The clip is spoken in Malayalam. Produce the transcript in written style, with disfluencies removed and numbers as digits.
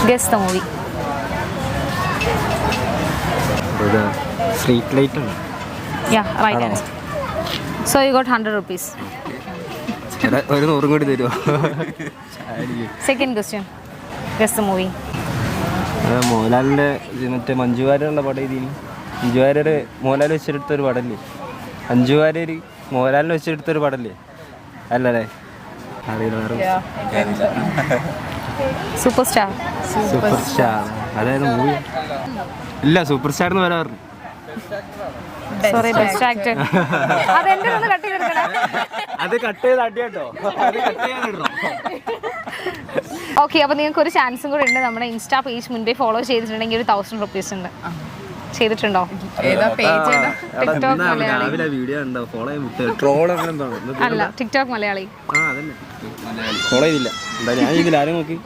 Guess the movie. Street light ആണ്. Yeah right answer. So you got 100 rupees. ഒരു 100 കൂടി തരുമോ? Second question. Guess the movie. മോഹൻലാലിൻ്റെ മറ്റേ മഞ്ജു വാര്യരുള്ള പടം ഇതിന്. മഞ്ജു വാര്യർ മോഹൻലാൽ വെച്ചെടുത്തൊരു പടല്ലേ? മഞ്ജു വാര്യർ മോഹൻലാലിനെ വെച്ചെടുത്തൊരു പടല്ലേ? അല്ലല്ലേ? അറിയില്ല. Super star. സൂപ്പർ സ്റ്റാർ അതായത് മൂവി ഇല്ല. സൂപ്പർ സ്റ്റാർ എന്ന് പറയാറുണ്ട്. Sorry best actor. അതെന്റെ ഒന്ന് കട്ട് ചെയ്തെടുക്കണേ. അത് കട്ട് ചെയ്ത് അടിയാട്ടോ. ഓക്കെ, അപ്പോൾ നിങ്ങൾക്ക് ഒരു ചാൻസും കൂടെ ഉണ്ട്. നമ്മുടെ ഇൻസ്റ്റാ പേജ് മുൻപേ ഫോളോ ചെയ്തിട്ടുണ്ടെങ്കിൽ ഒരു 1000 rupees ഉണ്ട്. ചെയ്തിട്ടുണ്ടോ? ടിക്ടോക്ക് മലയാളി അല്ല, ടിക്ടോക്ക് മലയാളി. ഫോളോ ചെയ്തില്ല. ഞാൻ ഇതിൽ ആരും നോക്കി